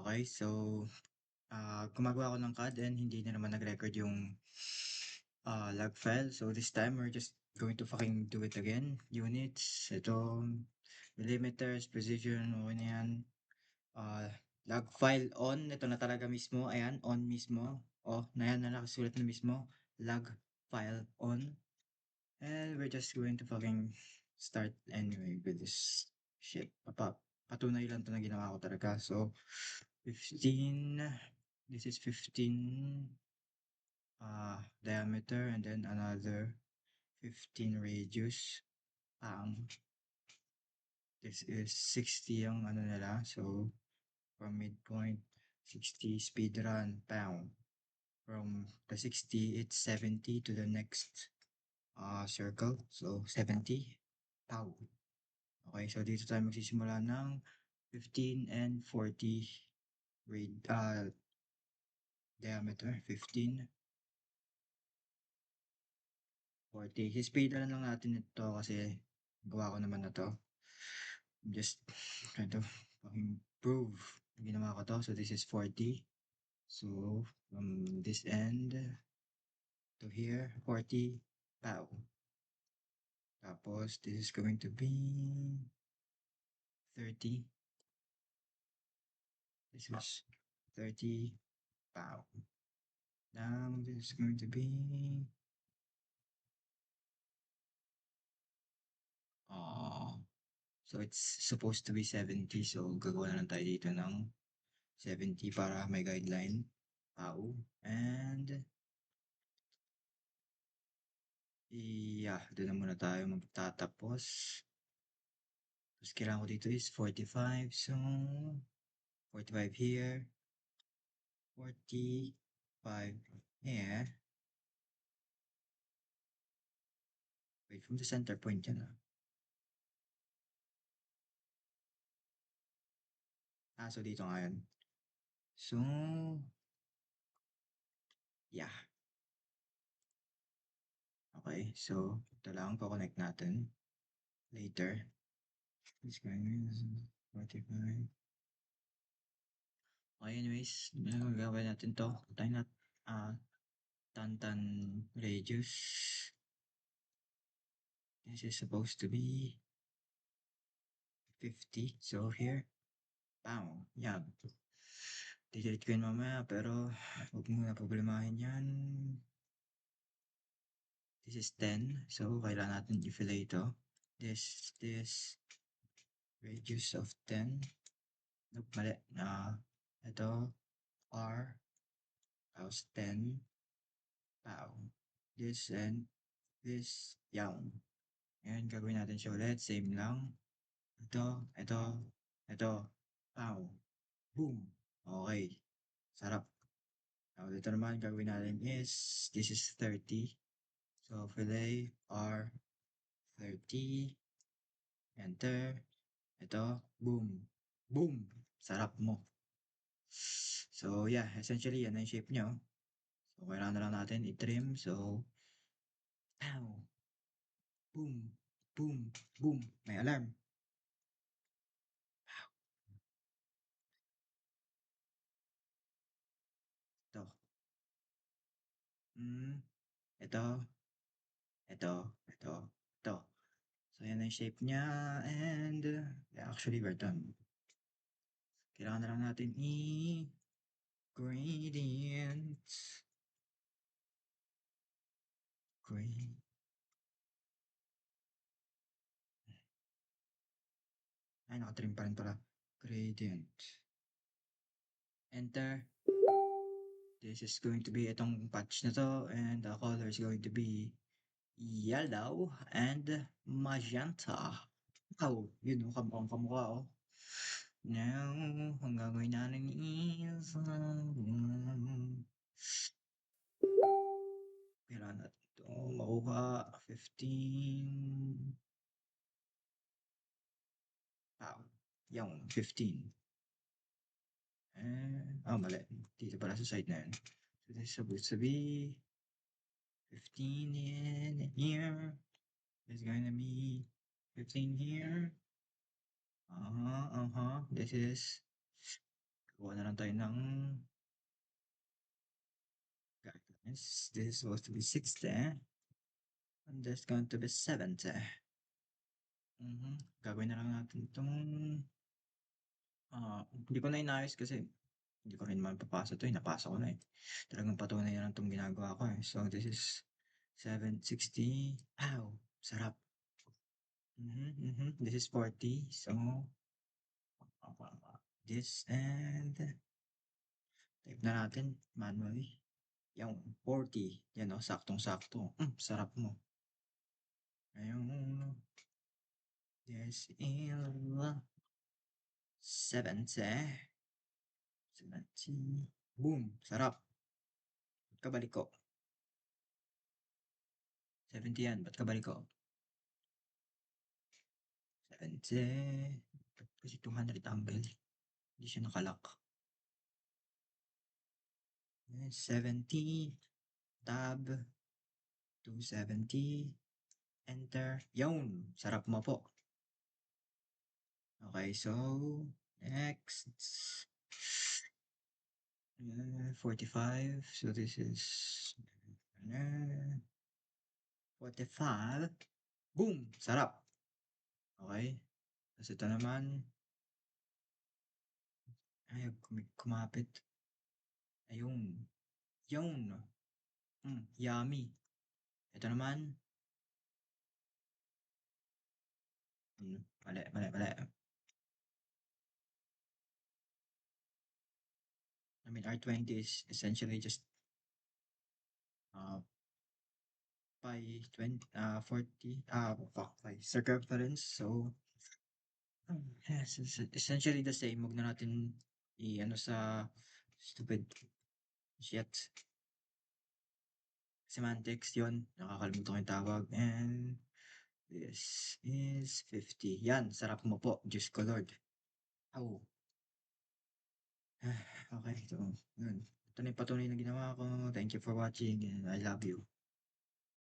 Okay, so, gumagawa ako ng CAD and hindi na naman nag-record yung, log file. So, this time we're just going to fucking do it again. Units, ito, millimeters, precision, okay na yan. Log file on, ito na talaga mismo, ayan, on mismo. Oh, na yan na nakasulat na mismo, log file on. And we're just going to fucking start anyway with this shit. Patunay lang 'to na ginawa ko talaga. So, 15, this is 15 diameter and then another 15 radius. This is 60 ang ano nila. So, from midpoint, 60 speed run, pound. From the 60, it's 70 to the next circle. So, 70, pow. Okay, so dito tayo magsisimula ng 15 and 40 diameter. 15, 40. Speedan lang natin ito kasi gawa ko naman na to. Just trying to fucking prove na ginawa ko to. So this is 40. So from this end to here, 40. Pow. Tapos this is going to be 30. This is 30. Pow. Now this is going to be so it's supposed to be 70. So gagawa na lang tayo dito ng 70 para may guideline. Pow. And yeah, doon na muna tayo magtatapos. Tapos kailangan ko dito is 45. So 45 here. 45 here. Wait, from the center point yan ah. So dito nga yun. So, yeah. Okay, so ito lang connect natin later. This guy is 45. Okay, anyways, gagawin natin 'to. Tayo na, Tantan radius. This is supposed to be 50. So here, pow, yan. Di-delete ko yun mamaya pero huwag mo na problemahin yan. This is 10. So kailangan natin i-fillet ito. This radius of 10. Nope, mali. Ito, R, tapos 10. Pow. This and this, yan. Ngayon, gagawin natin siya ulit. Same lang. Ito. Pow. Boom. Okay. Sarap. Now, dito naman gagawin natin is, this is 30. So, fillet R 30. Enter. Ito. Boom. Boom. Sarap mo. So, yeah. Essentially, yan ang shape nyo. So, kailangan na lang natin i-trim. So, pow. Boom. Boom. Boom. May alarm. Ito. Ito. Ito. So, yan ang shape niya and yeah, actually we're done. Kailangan na lang natin gradient. Grade. Ay, nakatrim pa rin pala. Gradient. Enter. This is going to be itong patch na to and the color is going to be yellow and magenta. Wow, yun o, kamukhang kamukha o. Now, ang gagawin natin is kailangan natin ito makuha 15. Yung 15. Mali. Dito pala sa side na yun. So, this is supposed to be 15 in here. There's going to be 15 here. This is Kuha na lang tayo ng guidelines. This is supposed to be 60, and this is going to be 70. Gagawin na lang natin 'tong, hindi ko na inayos kasi hindi ko rin mapapasa 'to, eh, napasa ko na, eh. Talagang patunay na lang 'tong ginagawa ko, eh. So, this is 760. Ow, sarap. This is 40. So, this and type na natin manually. Yung 40, yan, oh, saktong-sakto. Sarap mo. Ayun, this is 70. 70. Boom, sarap. Ba't ka baliko? 70 yan, ba't ka baliko? 70. Ba't kasi 200 angle? Hindi siya naka-lock. 70, tab, 270, enter. Yun, sarap mo po. Okay, so next. 45. So this is 45. Boom! Sarap. Okay. Tapos ito naman. Ay, kumapit. Ayun. Yun. Yummy. Ito naman. Mali, mali, mali. I mean, R20 is essentially just uh, pi 20, 40, fuck, pi circumference. So, yes, it's essentially the same. Huwag na natin i-ano sa stupid shit. Semantics yon, nakakalimutan ko yung tawag. And this is 50. Yan, sarap mo po. Diyos ko Lord. Oh, okay. So, yun. Ito na yung patunay na ginawa ko. Thank you for watching and I love you.